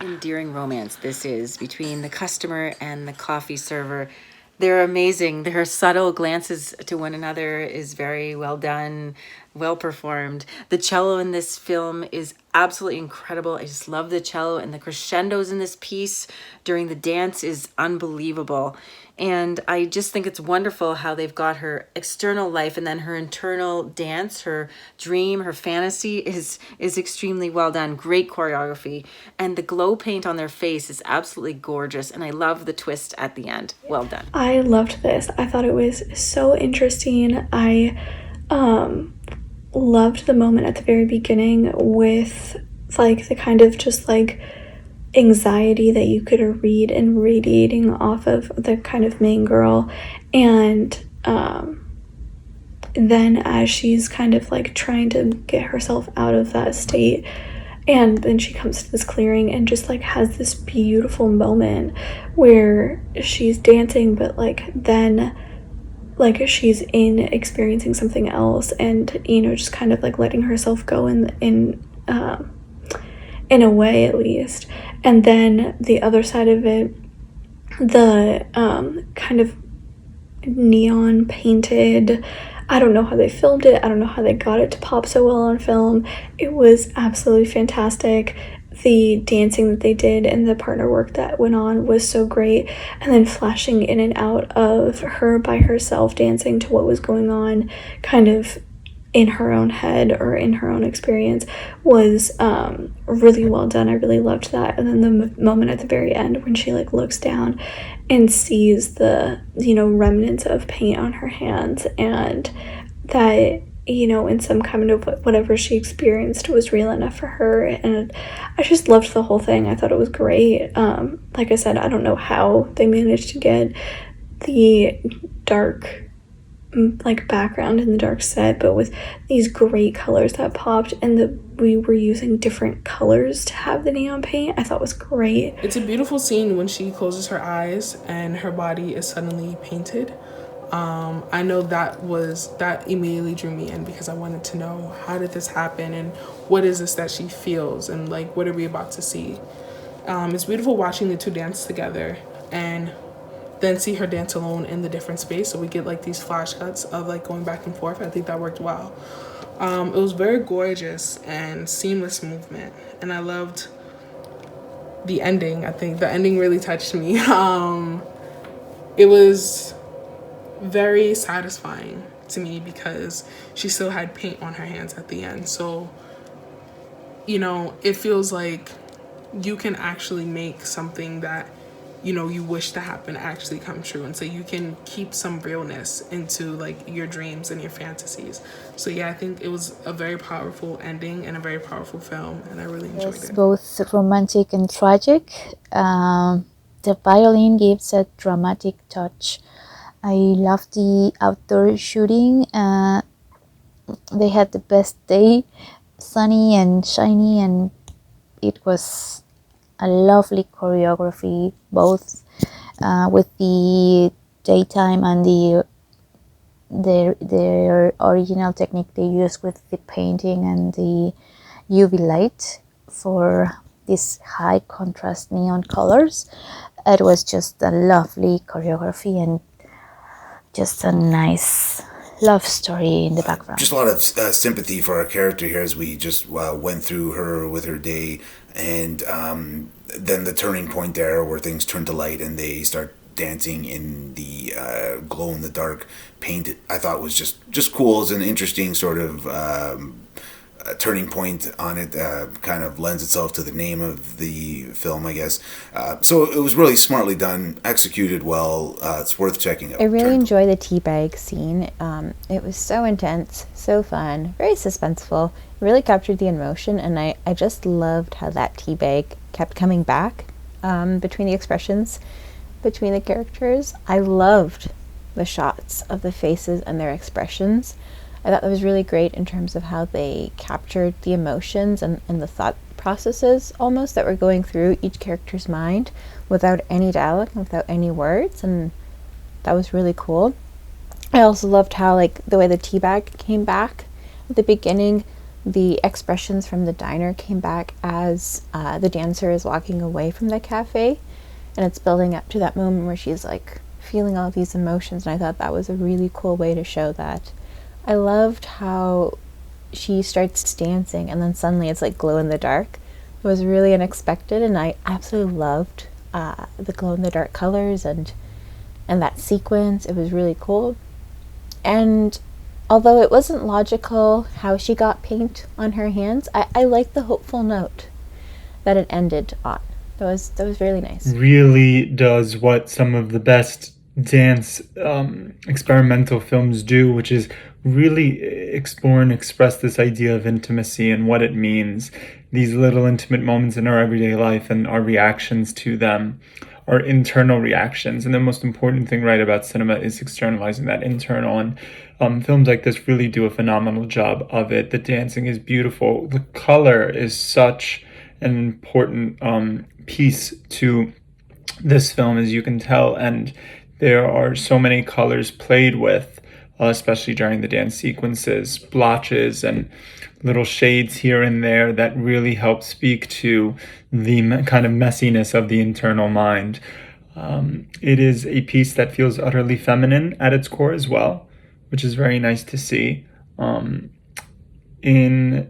endearing romance this is between the customer and the coffee server. They're amazing. Their subtle glances to one another is very well done, well performed. The cello in this film is absolutely incredible. I just love the cello, and the crescendos in this piece during the dance is unbelievable. And I just think it's wonderful how they've got her external life and then her internal dance, her dream, her fantasy is extremely well done. Great choreography. And the glow paint on their face is absolutely gorgeous. And I love the twist at the end. Well done. I loved this. I thought it was so interesting. I loved the moment at the very beginning with like the kind of just like anxiety that you could read and radiating off of the kind of main girl. And then as she's kind of like trying to get herself out of that state, and then she comes to this clearing and just like has this beautiful moment where she's dancing, but like then like she's experiencing something else, and just kind of like letting herself go in a way at least. And then the other side of it, the kind of neon painted, I don't know how they filmed it, I don't know how they got it to pop so well on film. It was absolutely fantastic. The dancing that they did and the partner work that went on was so great. And then flashing in and out of her by herself dancing to what was going on kind of in her own head or in her own experience was really well done. I really loved that. And then the moment at the very end when she like looks down and sees the remnants of paint on her hands, and that in some kind of whatever she experienced was real enough for her. And I just loved the whole thing. I thought it was great. Like I said, I don't know how they managed to get the dark like background in the dark set, but with these great colors that popped, and we were using different colors to have the neon paint, I thought was great. It's a beautiful scene when she closes her eyes and her body is suddenly painted. I know that immediately drew me in, because I wanted to know, how did this happen and what is this that she feels, and like what are we about to see. It's beautiful watching the two dance together and then see her dance alone in the different space, so we get like these flash cuts of like going back and forth. I think that worked well. It was very gorgeous and seamless movement, and I loved the ending. I think the ending really touched me. It was very satisfying to me because she still had paint on her hands at the end. So, it feels like you can actually make something that you wish to happen actually come true, and so you can keep some realness into like your dreams and your fantasies. So yeah, I think it was a very powerful ending and a very powerful film, and I really enjoyed it. Both romantic and tragic. The violin gives a dramatic touch. I love the outdoor shooting. They had the best day, sunny and shiny, and it was a lovely choreography, both with the daytime and their original technique they used with the painting and the UV light for these high contrast neon colors. It was just a lovely choreography and just a nice love story in the background. Just a lot of sympathy for our character here as we just went through her with her day, and then the turning point there where things turn to light and they start dancing in the glow in the dark paint. I thought was just cool. It's an interesting sort of turning point on it. Kind of lends itself to the name of the film, I guess. So it was really smartly done, executed well. It's worth checking out. I really enjoy the teabag scene. It was so intense, so fun, very suspenseful. It really captured the emotion, and I just loved how that teabag kept coming back between the expressions, between the characters. I loved the shots of the faces and their expressions. I thought that was really great in terms of how they captured the emotions and the thought processes almost that were going through each character's mind without any dialogue, without any words, and that was really cool. I also loved how like the way the teabag came back at the beginning The expressions from the diner came back as the dancer is walking away from the cafe, and it's building up to that moment where she's like feeling all these emotions, and I thought that was a really cool way to show that. I loved how she starts dancing and then suddenly it's like glow in the dark. It was really unexpected, and I absolutely loved the glow in the dark colors and that sequence. It was really cool. And although it wasn't logical how she got paint on her hands, I liked the hopeful note that it ended on. That was really nice. Really does what some of the best dance experimental films do, which is really explore and express this idea of intimacy and what it means. These little intimate moments in our everyday life and our reactions to them, our internal reactions. And the most important thing, right, about cinema is externalizing that internal. And films like this really do a phenomenal job of it. The dancing is beautiful. The color is such an important piece to this film, as you can tell. And there are so many colors played with, especially during the dance sequences, blotches and little shades here and there that really help speak to the kind of messiness of the internal mind. It is a piece that feels utterly feminine at its core as well, which is very nice to see. In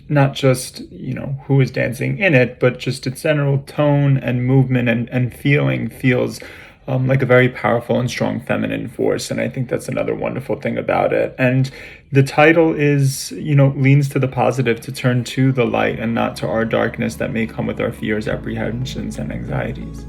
not just, who is dancing in it, but just its general tone and movement and feeling feels like a very powerful and strong feminine force. And I think that's another wonderful thing about it. And the title is, leans to the positive, to turn to the light and not to our darkness that may come with our fears, apprehensions, and anxieties.